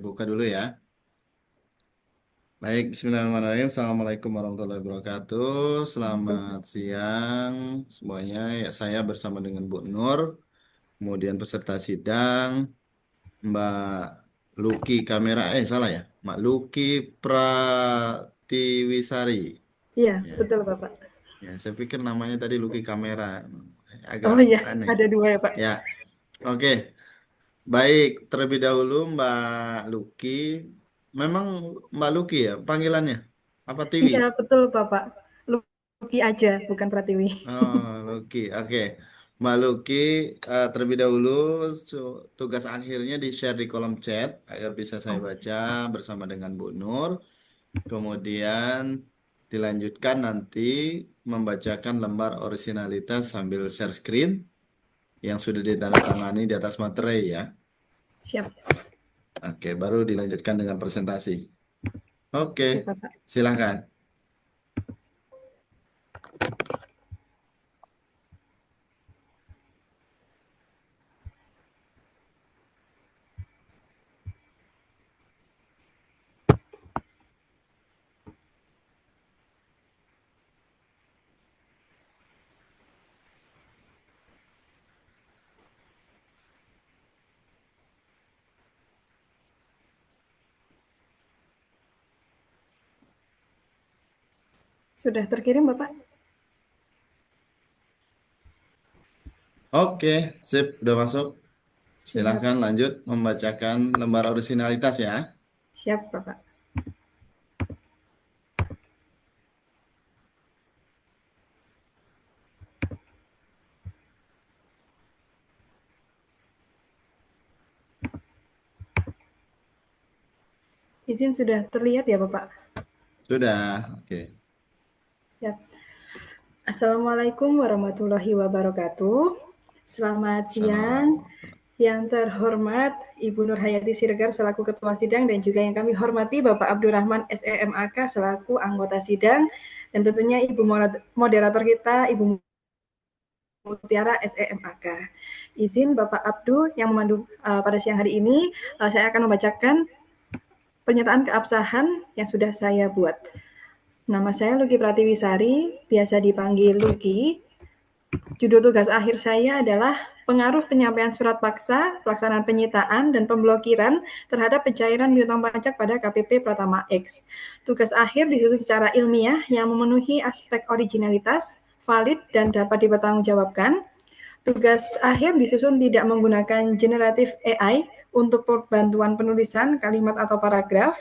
Buka dulu ya. Baik, bismillahirrahmanirrahim. Assalamualaikum warahmatullahi wabarakatuh. Selamat siang semuanya. Ya, saya bersama dengan Bu Nur, kemudian peserta sidang Mbak Luki kamera, salah ya, Mbak Luki Pratiwisari. Iya, Ya, betul Bapak. ya, saya pikir namanya tadi Luki kamera, agak Oh iya, aneh. ada dua ya Pak. Ya, oke. Baik, terlebih dahulu Mbak Luki, memang Mbak Luki ya panggilannya? Apa Tiwi? Iya, betul Bapak. Luki aja, bukan Pratiwi. Oh, Luki, oke. Mbak Luki, terlebih dahulu tugas akhirnya di-share di kolom chat agar bisa saya Oh, baca bersama dengan Bu Nur. Kemudian dilanjutkan nanti membacakan lembar orisinalitas sambil share screen yang sudah ditandatangani di atas materai ya. siap. Oke, baru dilanjutkan dengan presentasi. Oke, Oke Bapak. silahkan. Sudah terkirim Bapak? Oke, sip, udah masuk. Siap. Silahkan lanjut membacakan lembar orisinalitas ya. Siap Bapak. Izin sudah terlihat ya Bapak? Sudah, oke. Siap. Assalamualaikum warahmatullahi wabarakatuh. Selamat siang. Assalamualaikum. Yang terhormat Ibu Nur Hayati Siregar selaku Ketua Sidang dan juga yang kami hormati Bapak Abdurrahman SEMAK selaku anggota sidang dan tentunya Ibu moderator kita Ibu Mutiara SEMAK. Izin Bapak Abdu yang memandu pada siang hari ini, saya akan membacakan pernyataan keabsahan yang sudah saya buat. Nama saya Luki Pratiwisari, biasa dipanggil Luki. Judul tugas akhir saya adalah pengaruh penyampaian surat paksa, pelaksanaan penyitaan, dan pemblokiran terhadap pencairan piutang pajak pada KPP Pratama X. Tugas akhir disusun secara ilmiah yang memenuhi aspek originalitas, valid, dan dapat dipertanggungjawabkan. Tugas akhir disusun tidak menggunakan generatif AI untuk bantuan penulisan kalimat atau paragraf.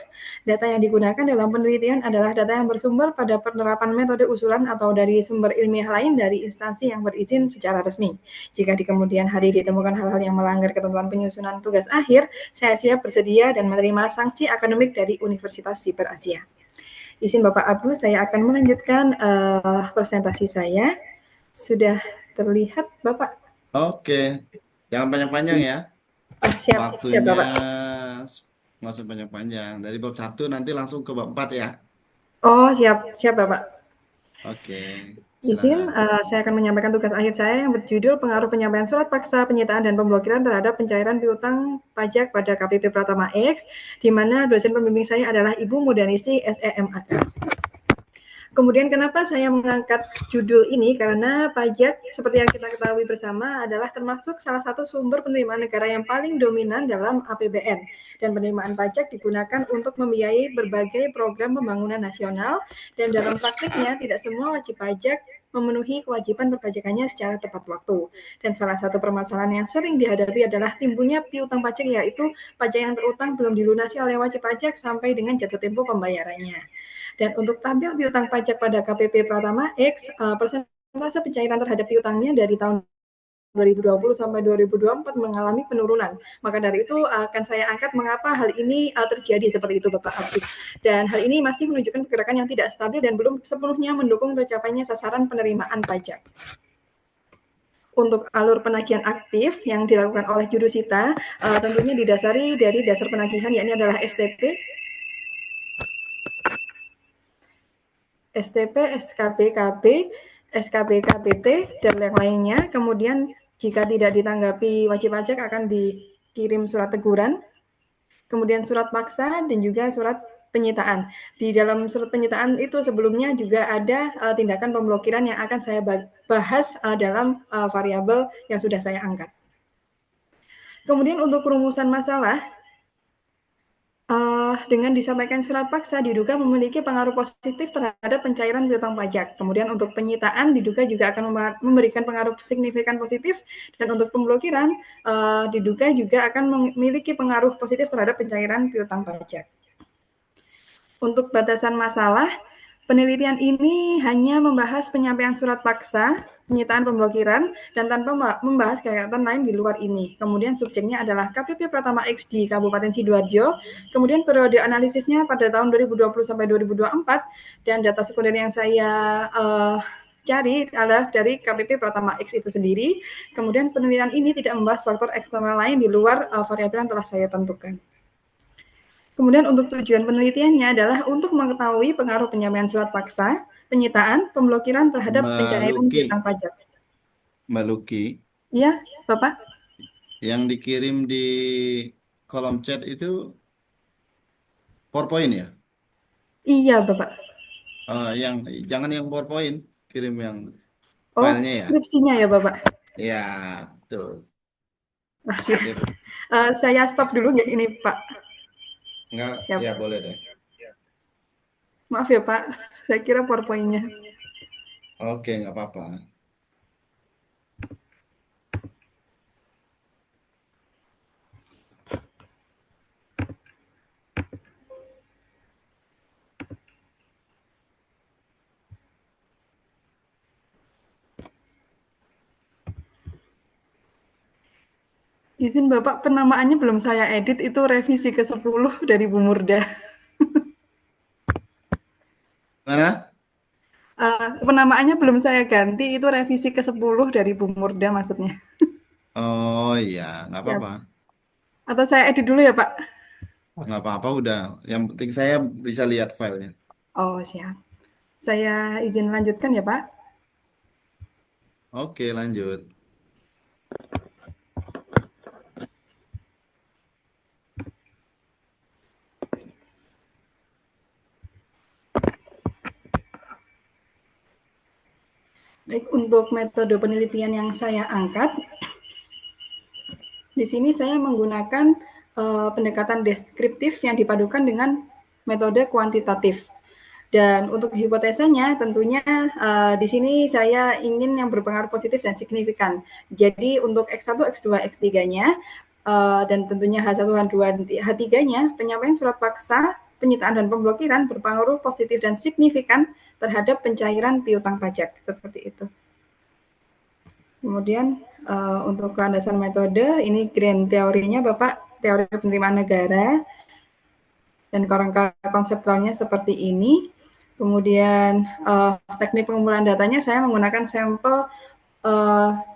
Data yang digunakan dalam penelitian adalah data yang bersumber pada penerapan metode usulan atau dari sumber ilmiah lain dari instansi yang berizin secara resmi. Jika di kemudian hari ditemukan hal-hal yang melanggar ketentuan penyusunan tugas akhir, saya siap bersedia dan menerima sanksi akademik dari Universitas Siber Asia. Izin Bapak Abdu, saya akan melanjutkan presentasi saya. Sudah terlihat Bapak? Oke, jangan panjang-panjang ya. Oh, siap, siap Waktunya Bapak. nggak usah panjang-panjang. Dari bab 1 nanti langsung ke bab 4 ya. Oh, siap, siap Bapak. Oke, Izin, silahkan. saya akan menyampaikan tugas akhir saya yang berjudul pengaruh penyampaian surat paksa, penyitaan, dan pemblokiran terhadap pencairan piutang pajak pada KPP Pratama X, di mana dosen pembimbing saya adalah Ibu Mudanisi SEMAK. Kemudian kenapa saya mengangkat judul ini? Karena pajak seperti yang kita ketahui bersama adalah termasuk salah satu sumber penerimaan negara yang paling dominan dalam APBN. Dan penerimaan pajak digunakan untuk membiayai berbagai program pembangunan nasional dan dalam praktiknya tidak semua wajib pajak memenuhi kewajiban perpajakannya secara tepat waktu. Dan salah satu permasalahan yang sering dihadapi adalah timbulnya piutang pajak, yaitu pajak yang terutang belum dilunasi oleh wajib pajak sampai dengan jatuh tempo pembayarannya. Dan untuk tampil piutang pajak pada KPP Pratama X, persentase pencairan terhadap piutangnya dari tahun 2020 sampai 2024 mengalami penurunan. Maka dari itu akan saya angkat mengapa hal ini terjadi seperti itu Bapak Abdul. Dan hal ini masih menunjukkan pergerakan yang tidak stabil dan belum sepenuhnya mendukung tercapainya sasaran penerimaan pajak. Untuk alur penagihan aktif yang dilakukan oleh jurusita tentunya didasari dari dasar penagihan yakni adalah STP, SKB, KB, SKB, KBT, dan yang lainnya. Kemudian jika tidak ditanggapi wajib pajak akan dikirim surat teguran. kemudian surat paksa, dan juga surat penyitaan. Di dalam surat penyitaan itu sebelumnya juga ada tindakan pemblokiran yang akan saya bahas dalam variabel yang sudah saya angkat. Kemudian untuk perumusan masalah, dengan disampaikan surat paksa diduga memiliki pengaruh positif terhadap pencairan piutang pajak. Kemudian untuk penyitaan diduga juga akan memberikan pengaruh signifikan positif, dan untuk pemblokiran diduga juga akan memiliki pengaruh positif terhadap pencairan piutang pajak. Untuk batasan masalah, penelitian ini hanya membahas penyampaian surat paksa, penyitaan, pemblokiran, dan tanpa membahas kegiatan lain di luar ini. Kemudian subjeknya adalah KPP Pratama X di Kabupaten Sidoarjo, kemudian periode analisisnya pada tahun 2020 sampai 2024, dan data sekunder yang saya cari adalah dari KPP Pratama X itu sendiri. Kemudian penelitian ini tidak membahas faktor eksternal lain di luar variabel yang telah saya tentukan. Kemudian untuk tujuan penelitiannya adalah untuk mengetahui pengaruh penyampaian surat paksa, penyitaan, pemblokiran terhadap Mbak pencairan Luki, piutang pajak. Mbak Luki, Iya, Bapak? yang dikirim di kolom chat itu PowerPoint ya? Iya, Bapak. Yang jangan yang PowerPoint, kirim yang Oh, filenya ya. skripsinya ya, Bapak? Ya, betul. Ah, siap. Sip. Saya stop dulu ya ini, Pak. Enggak, Siap. ya boleh deh. Maaf ya, Pak. Saya kira PowerPoint-nya. Oke, nggak apa-apa. Izin Bapak, penamaannya belum saya edit, itu revisi ke-10 dari Bu Murda. Mana? Penamaannya belum saya ganti, itu revisi ke-10 dari Bu Murda maksudnya. Oh iya, nggak Siap. apa-apa. Atau saya edit dulu ya, Pak? Nggak apa-apa udah. Yang penting saya bisa lihat filenya. Oh, siap. Saya izin lanjutkan ya, Pak. Oke, lanjut. Baik, untuk metode penelitian yang saya angkat, di sini saya menggunakan pendekatan deskriptif yang dipadukan dengan metode kuantitatif. Dan untuk hipotesanya tentunya di sini saya ingin yang berpengaruh positif dan signifikan. Jadi untuk X1, X2, X3-nya dan tentunya H1, H2, H3-nya, penyampaian surat paksa, penyitaan dan pemblokiran berpengaruh positif dan signifikan terhadap pencairan piutang pajak. Seperti itu. Kemudian untuk landasan metode, ini grand teorinya Bapak, teori penerimaan negara, dan kerangka konseptualnya seperti ini. Kemudian teknik pengumpulan datanya saya menggunakan sampel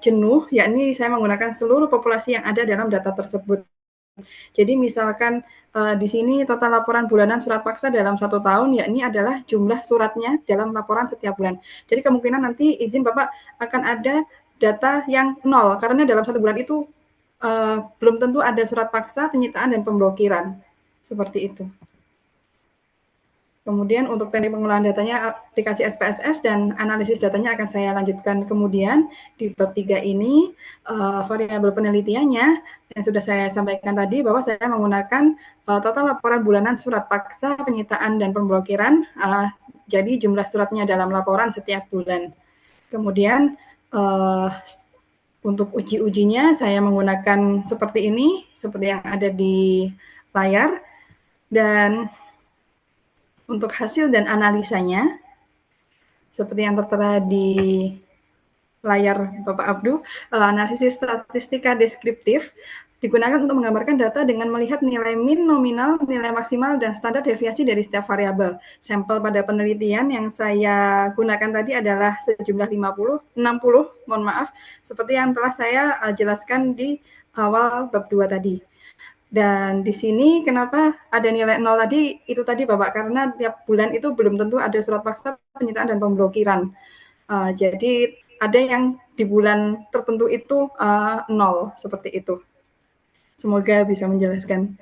jenuh, yakni saya menggunakan seluruh populasi yang ada dalam data tersebut. Jadi misalkan di sini total laporan bulanan surat paksa dalam 1 tahun, yakni adalah jumlah suratnya dalam laporan setiap bulan. Jadi kemungkinan nanti izin Bapak akan ada data yang 0, karena dalam 1 bulan itu belum tentu ada surat paksa, penyitaan, dan pemblokiran. Seperti itu. Kemudian untuk teknik pengolahan datanya, aplikasi SPSS dan analisis datanya akan saya lanjutkan kemudian di bab 3 ini. Variabel penelitiannya yang sudah saya sampaikan tadi bahwa saya menggunakan total laporan bulanan surat paksa, penyitaan, dan pemblokiran. Jadi jumlah suratnya dalam laporan setiap bulan. Kemudian untuk uji-ujinya saya menggunakan seperti ini, seperti yang ada di layar. Dan untuk hasil dan analisanya, seperti yang tertera di layar Bapak Abdu, analisis statistika deskriptif digunakan untuk menggambarkan data dengan melihat nilai min, nominal, nilai maksimal, dan standar deviasi dari setiap variabel. Sampel pada penelitian yang saya gunakan tadi adalah sejumlah 60, mohon maaf, seperti yang telah saya jelaskan di awal bab 2 tadi. Dan di sini kenapa ada nilai 0 tadi, itu tadi Bapak, karena tiap bulan itu belum tentu ada surat paksa, penyitaan, dan pemblokiran. Jadi ada yang di bulan tertentu itu 0, seperti itu. Semoga bisa menjelaskan.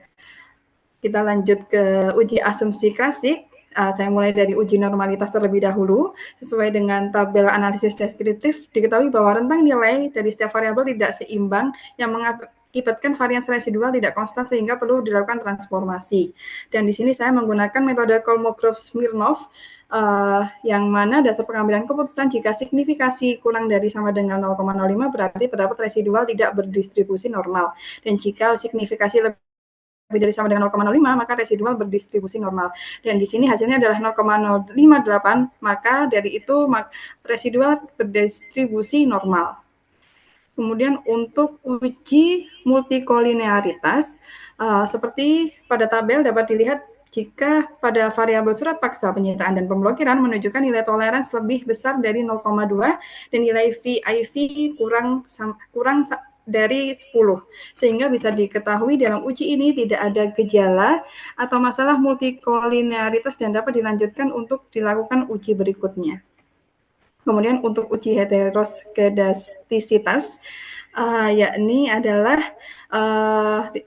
Kita lanjut ke uji asumsi klasik. Saya mulai dari uji normalitas terlebih dahulu. Sesuai dengan tabel analisis deskriptif, diketahui bahwa rentang nilai dari setiap variabel tidak seimbang yang mengakibatkan varians residual tidak konstan sehingga perlu dilakukan transformasi. Dan di sini saya menggunakan metode Kolmogorov-Smirnov yang mana dasar pengambilan keputusan jika signifikasi kurang dari sama dengan 0,05 berarti terdapat residual tidak berdistribusi normal. Dan jika signifikasi lebih dari sama dengan 0,05 maka residual berdistribusi normal. Dan di sini hasilnya adalah 0,058, maka dari itu residual berdistribusi normal. Kemudian untuk uji multikolinearitas, seperti pada tabel dapat dilihat jika pada variabel surat paksa penyitaan dan pemblokiran menunjukkan nilai toleransi lebih besar dari 0,2 dan nilai VIV kurang dari 10, sehingga bisa diketahui dalam uji ini tidak ada gejala atau masalah multikolinearitas dan dapat dilanjutkan untuk dilakukan uji berikutnya. Kemudian untuk uji heteroskedastisitas, yakni adalah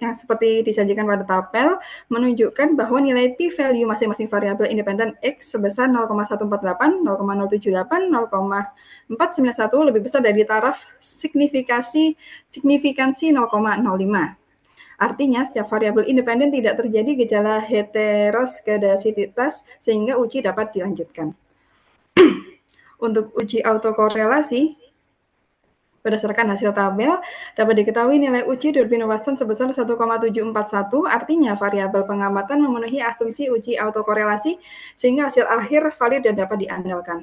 yang seperti disajikan pada tabel, menunjukkan bahwa nilai p-value masing-masing variabel independen X sebesar 0,148, 0,078, 0,491 lebih besar dari taraf signifikansi 0,05. Artinya, setiap variabel independen tidak terjadi gejala heteroskedastisitas sehingga uji dapat dilanjutkan. Untuk uji autokorelasi, berdasarkan hasil tabel, dapat diketahui nilai uji Durbin-Watson sebesar 1,741, artinya variabel pengamatan memenuhi asumsi uji autokorelasi, sehingga hasil akhir valid dan dapat diandalkan.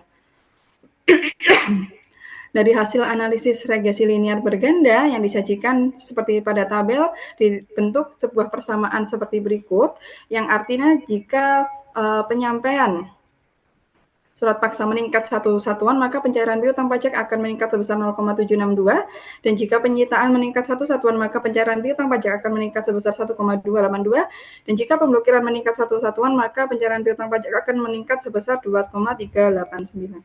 Dari hasil analisis regresi linear berganda yang disajikan seperti pada tabel, dibentuk sebuah persamaan seperti berikut, yang artinya jika penyampaian surat paksa meningkat satu satuan, maka pencairan piutang pajak akan meningkat sebesar 0,762, dan jika penyitaan meningkat satu satuan, maka pencairan piutang pajak akan meningkat sebesar 1,282, dan jika pemblokiran meningkat satu satuan, maka pencairan piutang pajak akan meningkat sebesar 2,389.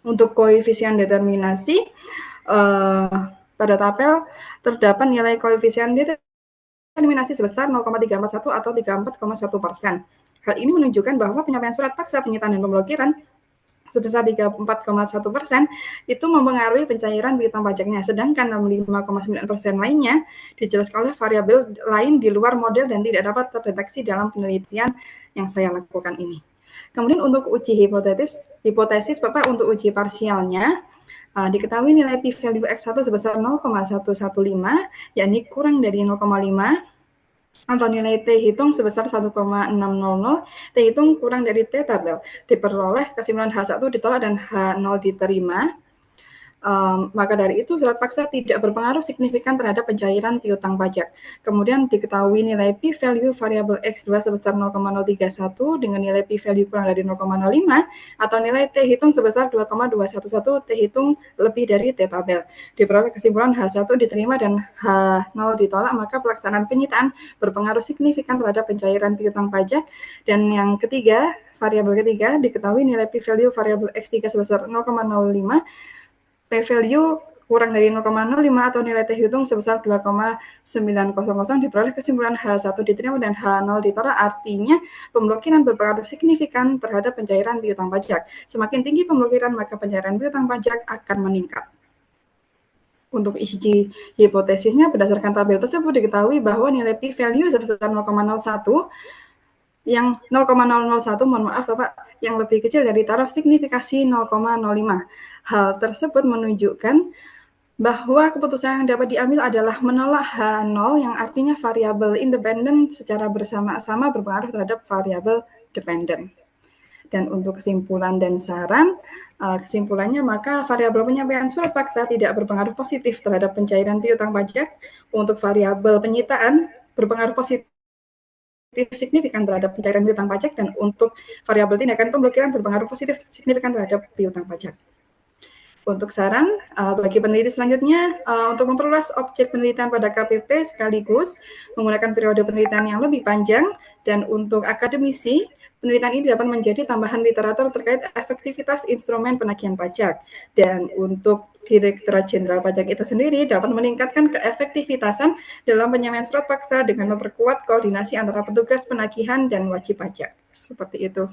Untuk koefisien determinasi, pada tabel terdapat nilai koefisien determinasi sebesar 0,341 atau 34,1%. Hal ini menunjukkan bahwa penyampaian surat paksa penyitaan dan pemblokiran sebesar 34,1% itu mempengaruhi pencairan piutang pajaknya, sedangkan 65,9% lainnya dijelaskan oleh variabel lain di luar model dan tidak dapat terdeteksi dalam penelitian yang saya lakukan ini. Kemudian untuk uji hipotesis Bapak untuk uji parsialnya, diketahui nilai p-value X1 sebesar 0,115, yakni kurang dari 0,5, atau nilai T hitung sebesar 1,600, T hitung kurang dari T tabel. Diperoleh kesimpulan H1 ditolak dan H0 diterima. Maka dari itu surat paksa tidak berpengaruh signifikan terhadap pencairan piutang pajak. Kemudian diketahui nilai p-value variabel X2 sebesar 0,031 dengan nilai p-value kurang dari 0,05 atau nilai T hitung sebesar 2,211, T hitung lebih dari T tabel. Diperoleh kesimpulan H1 diterima dan H0 ditolak, maka pelaksanaan penyitaan berpengaruh signifikan terhadap pencairan piutang pajak. Dan yang ketiga, variabel ketiga, diketahui nilai p-value variabel X3 sebesar 0,05, p-value kurang dari 0,05 atau nilai T hitung sebesar 2,900, diperoleh kesimpulan H1 diterima dan H0 ditolak, artinya pemblokiran berpengaruh signifikan terhadap pencairan piutang pajak. Semakin tinggi pemblokiran, maka pencairan piutang pajak akan meningkat. Untuk uji hipotesisnya, berdasarkan tabel tersebut diketahui bahwa nilai p-value sebesar 0,01 yang 0,001, mohon maaf Bapak, yang lebih kecil dari taraf signifikasi 0,05. Hal tersebut menunjukkan bahwa keputusan yang dapat diambil adalah menolak H0, yang artinya variabel independen secara bersama-sama berpengaruh terhadap variabel dependen. Dan untuk kesimpulan dan saran, kesimpulannya maka variabel penyampaian surat paksa tidak berpengaruh positif terhadap pencairan piutang pajak. Untuk variabel penyitaan berpengaruh positif signifikan terhadap pencairan piutang pajak, dan untuk variabel tindakan pemblokiran berpengaruh positif signifikan terhadap piutang pajak. Untuk saran bagi peneliti selanjutnya, untuk memperluas objek penelitian pada KPP sekaligus menggunakan periode penelitian yang lebih panjang, dan untuk akademisi, penelitian ini dapat menjadi tambahan literatur terkait efektivitas instrumen penagihan pajak. Dan untuk Direktorat Jenderal Pajak itu sendiri dapat meningkatkan keefektivitasan dalam penyampaian surat paksa dengan memperkuat koordinasi antara petugas penagihan dan wajib pajak. Seperti itu.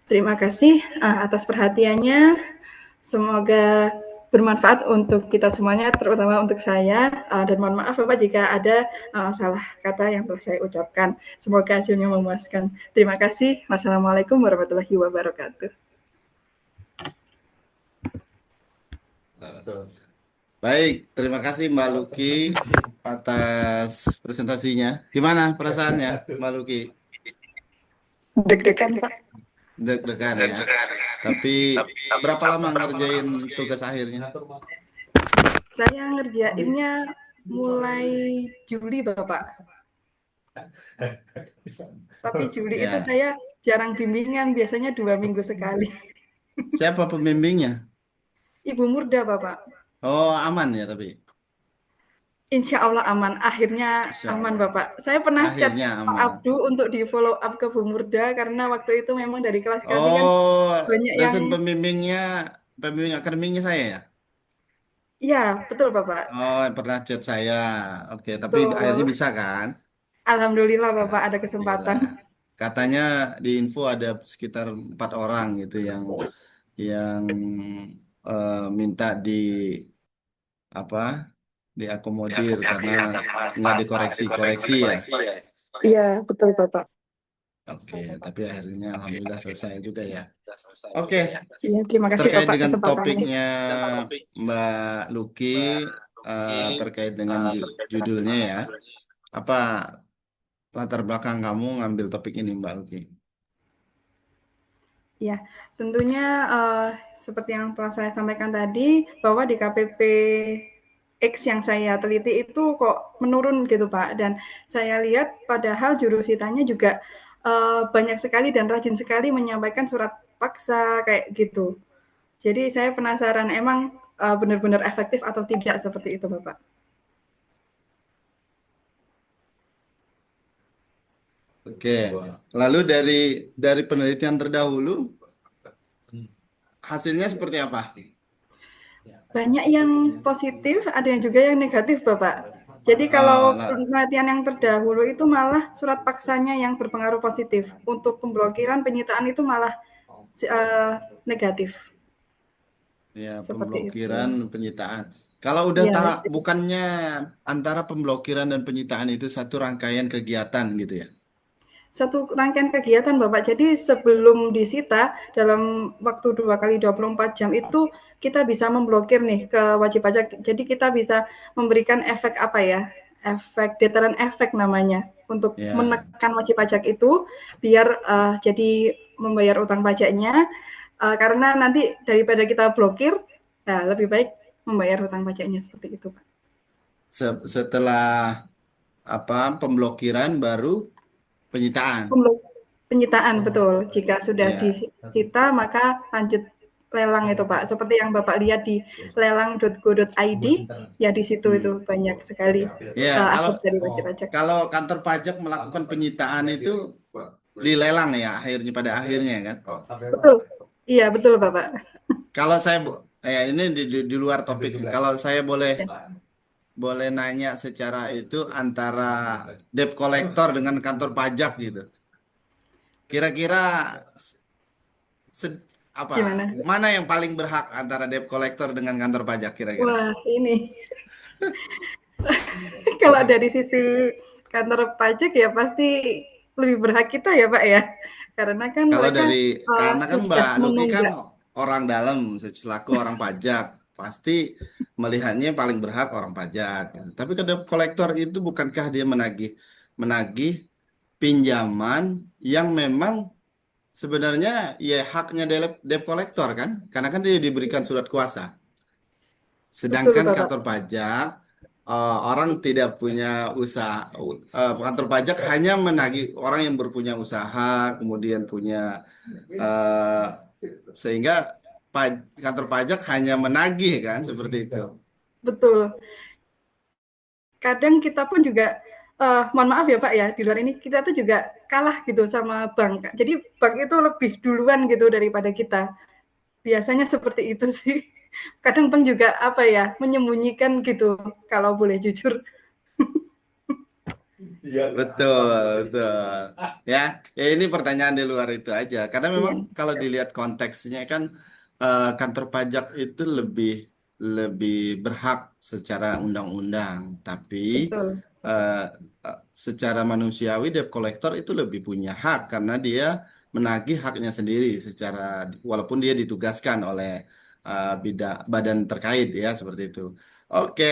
Terima kasih atas perhatiannya. Semoga bermanfaat untuk kita semuanya, terutama untuk saya. Dan mohon maaf Bapak jika ada salah kata yang telah saya ucapkan. Semoga hasilnya memuaskan. Terima kasih. Wassalamualaikum warahmatullahi wabarakatuh. Baik, terima kasih Mbak Luki atas presentasinya. Gimana perasaannya Mbak Luki? Deg-degan Pak. Deg-degan ya. Tapi berapa lama ngerjain tugas akhirnya? Saya ngerjainnya mulai Juli Bapak. Tapi Juli itu Ya. saya jarang bimbingan, biasanya 2 minggu sekali. Siapa pembimbingnya? Ibu Murda Bapak. Oh, aman ya tapi. Insya Allah aman, akhirnya Insya aman Allah. Bapak. Saya pernah chat Akhirnya Pak aman. Abdu untuk di follow up ke Bu Murda karena waktu itu memang dari kelas kami kan Oh, banyak yang, dosen pembimbing akademiknya saya ya? ya betul Bapak, Oh, pernah chat saya. Oke, tapi akhirnya betul. bisa kan? Alhamdulillah Bapak ada kesempatan. Alhamdulillah. Katanya di info ada sekitar 4 orang gitu yang minta apa diakomodir karena nggak dikoreksi-koreksi ya. Iya, betul Bapak. Oke, tapi akhirnya alhamdulillah selesai juga ya. Oke, Iya, terima kasih terkait Bapak dengan kesempatannya. topiknya Mbak Luki, terkait dengan judulnya ya, apa latar belakang kamu ngambil topik ini Mbak Luki? Ya, tentunya seperti yang telah saya sampaikan tadi bahwa di KPP X yang saya teliti itu kok menurun gitu Pak. Dan saya lihat padahal jurusitanya juga banyak sekali dan rajin sekali menyampaikan surat paksa kayak gitu. Jadi saya penasaran emang benar-benar efektif atau tidak seperti itu Bapak. Oke, lalu dari penelitian terdahulu hasilnya seperti apa? Banyak yang positif, ada yang juga yang negatif Bapak. Jadi Oh, kalau penelitian yang terdahulu itu malah surat paksanya yang berpengaruh positif. Untuk pemblokiran penyitaan itu malah negatif. ya, Seperti itu. pemblokiran, penyitaan. Kalau udah Iya, tak jadi bukannya antara pemblokiran dan penyitaan itu satu rangkaian kegiatan gitu ya? satu rangkaian kegiatan Bapak. Jadi sebelum disita dalam waktu 2 kali 24 jam itu kita bisa memblokir nih ke wajib pajak. Jadi kita bisa memberikan efek apa ya? Efek deteran efek namanya untuk Ya, menekan wajib pajak itu biar jadi membayar utang pajaknya karena nanti daripada kita blokir, nah lebih baik membayar utang pajaknya seperti itu, Pak. setelah apa pemblokiran baru penyitaan. Penyitaan betul. Jika sudah Ya, disita maka lanjut lelang itu Pak. Seperti yang Bapak lihat di lelang.go.id, ya di situ itu hmm. banyak sekali Ya, kalau aset dari wajib pajak. kalau kantor pajak melakukan penyitaan itu dilelang ya akhirnya pada akhirnya kan. Betul. Iya betul Bapak. Kalau saya ini di luar topik. Kalau saya boleh Ya. boleh nanya secara itu antara debt collector dengan kantor pajak gitu. Kira-kira se- apa Gimana? mana yang paling berhak antara debt collector dengan kantor pajak kira-kira? Wah ini kalau dari sisi kantor pajak ya pasti lebih berhak kita ya Pak ya. Karena kan Kalau mereka dari karena kan Mbak sudah Luki kan menunggak. orang dalam selaku orang pajak pasti melihatnya paling berhak orang pajak. Tapi kalau debt collector itu bukankah dia menagih menagih pinjaman yang memang sebenarnya ya haknya debt collector kan? Karena kan dia diberikan surat kuasa. Betul Sedangkan Bapak. kantor pajak orang tidak punya usaha. Kantor pajak hanya menagih orang yang berpunya usaha, kemudian punya eh, sehingga kantor pajak hanya menagih kan seperti itu. Betul. Kadang kita pun juga mohon maaf ya Pak ya, di luar ini kita tuh juga kalah gitu sama bank. Jadi bank itu lebih duluan gitu daripada kita. Biasanya seperti itu sih. Kadang Bang juga apa ya, menyembunyikan gitu kalau boleh jujur. Iya, betul, betul. Ya, ya ini pertanyaan di luar itu aja. Karena Iya, memang kalau dilihat konteksnya kan kantor pajak itu lebih lebih berhak secara undang-undang, tapi betul. eh, eh, secara manusiawi debt collector itu lebih punya hak karena dia menagih haknya sendiri secara walaupun dia ditugaskan oleh badan terkait ya seperti itu. Oke.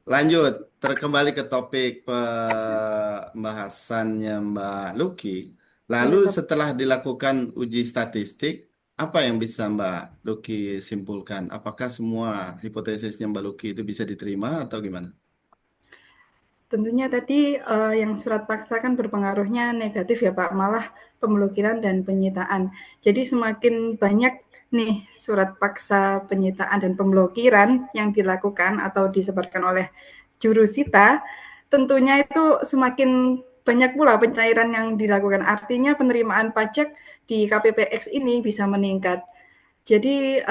Lanjut, terkembali ke topik pembahasannya Mbak Luki. Lalu Boleh, Bapak. setelah dilakukan uji statistik, apa yang bisa Mbak Luki simpulkan? Apakah semua hipotesisnya Mbak Luki itu bisa diterima atau gimana? Tentunya tadi yang surat paksa kan berpengaruhnya negatif ya Pak, malah pemblokiran dan penyitaan. Jadi semakin banyak nih surat paksa penyitaan dan pemblokiran yang dilakukan atau disebarkan oleh jurusita, tentunya itu semakin banyak pula pencairan yang dilakukan. Artinya penerimaan pajak di KPPX ini bisa meningkat. Jadi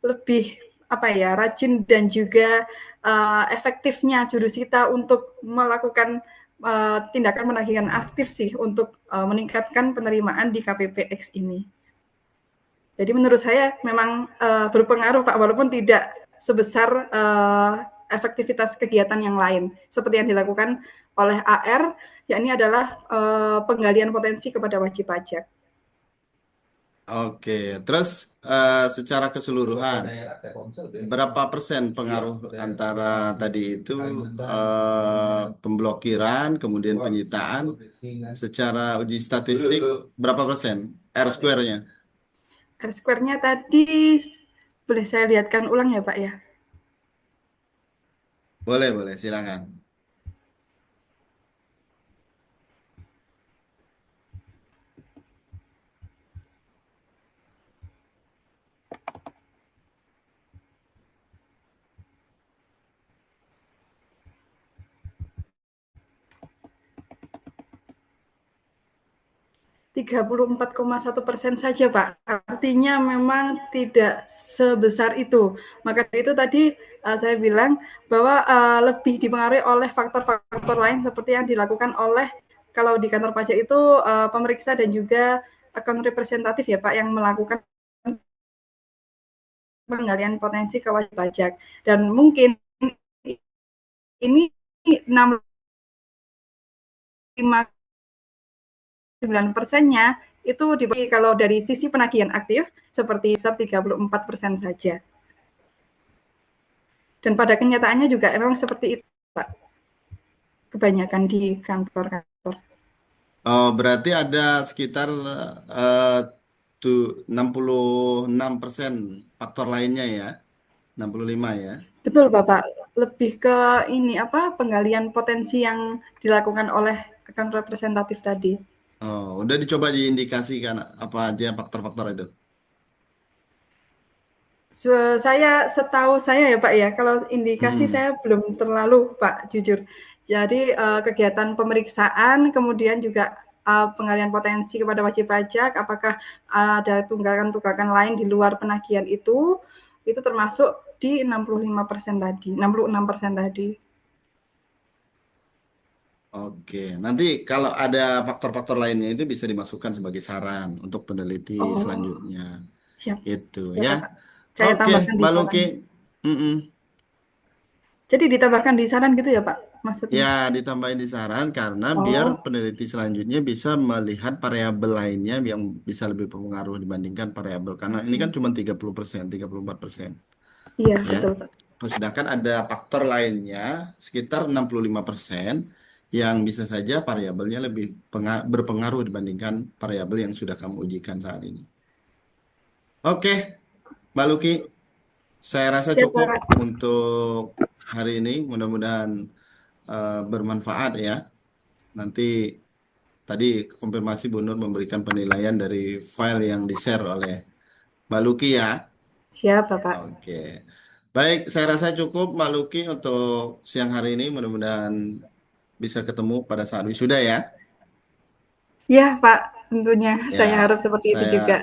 lebih apa ya, rajin dan juga efektifnya jurusita untuk melakukan tindakan penagihkan aktif sih untuk meningkatkan penerimaan di KPPX ini. Jadi menurut saya memang berpengaruh Pak, walaupun tidak sebesar efektivitas kegiatan yang lain seperti yang dilakukan oleh AR, yakni adalah penggalian potensi kepada wajib pajak. Oke, terus secara keseluruhan, berapa persen pengaruh antara tadi itu pemblokiran, kemudian penyitaan, secara uji statistik, berapa persen? R square-nya? R square-nya tadi boleh saya lihatkan ulang ya Pak ya. Boleh, boleh, silakan. 34,1% saja, Pak. Artinya memang tidak sebesar itu. Maka dari itu tadi saya bilang bahwa lebih dipengaruhi oleh faktor-faktor lain seperti yang dilakukan oleh kalau di kantor pajak itu pemeriksa dan juga akun representatif ya Pak yang melakukan penggalian potensi ke wajib pajak. Dan mungkin ini 65,9%-nya itu dibagi kalau dari sisi penagihan aktif seperti 34% saja. Dan pada kenyataannya juga memang seperti itu, Pak. Kebanyakan di kantor-kantor. Oh, berarti ada sekitar eh, 66% faktor lainnya ya, 65 ya. Betul, Bapak. Lebih ke ini apa penggalian potensi yang dilakukan oleh akun representatif tadi. Oh, udah dicoba diindikasikan apa aja faktor-faktor itu? Saya setahu saya ya Pak ya, kalau indikasi Hmm. saya belum terlalu Pak, jujur. Jadi kegiatan pemeriksaan, kemudian juga penggalian potensi kepada wajib pajak, apakah ada tunggakan-tunggakan lain di luar penagihan itu termasuk di 65% tadi, 66% tadi. Oke, nanti kalau ada faktor-faktor lainnya itu bisa dimasukkan sebagai saran untuk peneliti Oh, selanjutnya. siap. Itu Siap ya. Bapak. Saya Oke, tambahkan di Mbak Luki. saran. Mm-mm. Jadi ditambahkan di saran gitu ya Pak, Ya, maksudnya? ditambahin di saran karena biar Oh, peneliti selanjutnya bisa melihat variabel lainnya yang bisa lebih berpengaruh dibandingkan variabel. Karena ini kan cuma 30%, 34%. iya Ya. betul Pak. Sedangkan ada faktor lainnya sekitar 65% yang bisa saja variabelnya lebih berpengaruh dibandingkan variabel yang sudah kamu ujikan saat ini. Oke, Mbak Luki, saya rasa Siap cukup Pak. untuk hari ini. Mudah-mudahan bermanfaat ya. Nanti tadi konfirmasi Bu Nur memberikan penilaian dari file yang di-share oleh Mbak Luki ya. Siap Bapak. Oke. Baik, saya rasa cukup Mbak Luki untuk siang hari ini. Mudah-mudahan bisa ketemu pada saat wisuda ya. Iya, Pak, tentunya Ya, saya harap seperti itu saya juga.